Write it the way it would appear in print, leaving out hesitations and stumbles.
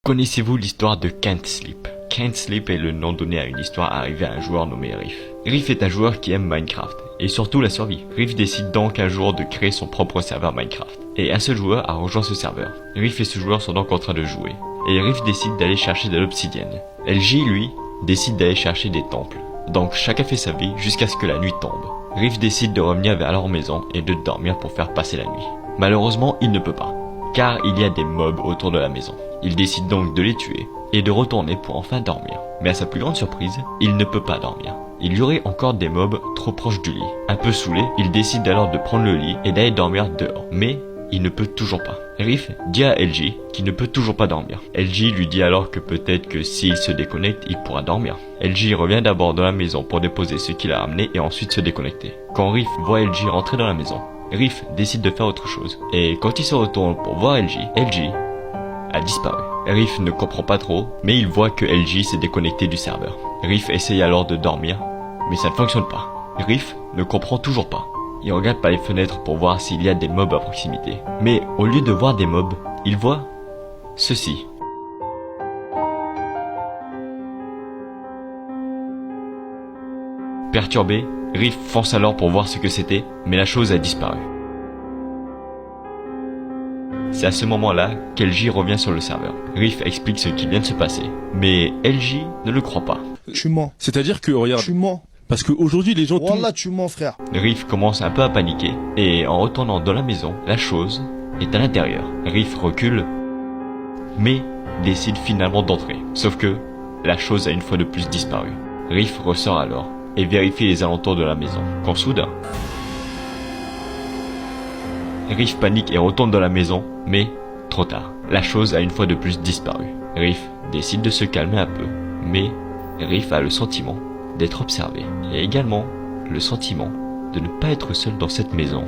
Connaissez-vous l'histoire de Can't Sleep? Can't Sleep est le nom donné à une histoire arrivée à un joueur nommé Riff. Riff est un joueur qui aime Minecraft, et surtout la survie. Riff décide donc un jour de créer son propre serveur Minecraft. Et un seul joueur a rejoint ce serveur. Riff et ce joueur sont donc en train de jouer. Et Riff décide d'aller chercher de l'obsidienne. LJ, lui, décide d'aller chercher des temples. Donc chacun fait sa vie jusqu'à ce que la nuit tombe. Riff décide de revenir vers leur maison et de dormir pour faire passer la nuit. Malheureusement, il ne peut pas, car il y a des mobs autour de la maison. Il décide donc de les tuer et de retourner pour enfin dormir. Mais à sa plus grande surprise, il ne peut pas dormir. Il y aurait encore des mobs trop proches du lit. Un peu saoulé, il décide alors de prendre le lit et d'aller dormir dehors. Mais il ne peut toujours pas. Riff dit à LJ qu'il ne peut toujours pas dormir. LJ lui dit alors que peut-être que s'il se déconnecte, il pourra dormir. LJ revient d'abord dans la maison pour déposer ce qu'il a ramené et ensuite se déconnecter. Quand Riff voit LJ rentrer dans la maison, Riff décide de faire autre chose. Et quand il se retourne pour voir LJ a disparu. Riff ne comprend pas trop, mais il voit que LJ s'est déconnecté du serveur. Riff essaye alors de dormir, mais ça ne fonctionne pas. Riff ne comprend toujours pas. Il regarde par les fenêtres pour voir s'il y a des mobs à proximité. Mais au lieu de voir des mobs, il voit ceci. Perturbé, Riff fonce alors pour voir ce que c'était, mais la chose a disparu. C'est à ce moment-là qu'LJ revient sur le serveur. Riff explique ce qui vient de se passer, mais LJ ne le croit pas. Tu mens. C'est-à-dire que, regarde, Tu mens. parce qu'aujourd'hui les gens... Wallah, tu mens, frère. Riff commence un peu à paniquer, et en retournant dans la maison, la chose est à l'intérieur. Riff recule, mais décide finalement d'entrer. Sauf que la chose a une fois de plus disparu. Riff ressort alors, et vérifie les alentours de la maison, quand soudain... Riff panique et retourne dans la maison, mais trop tard. La chose a une fois de plus disparu. Riff décide de se calmer un peu, mais Riff a le sentiment d'être observé, et également le sentiment de ne pas être seul dans cette maison.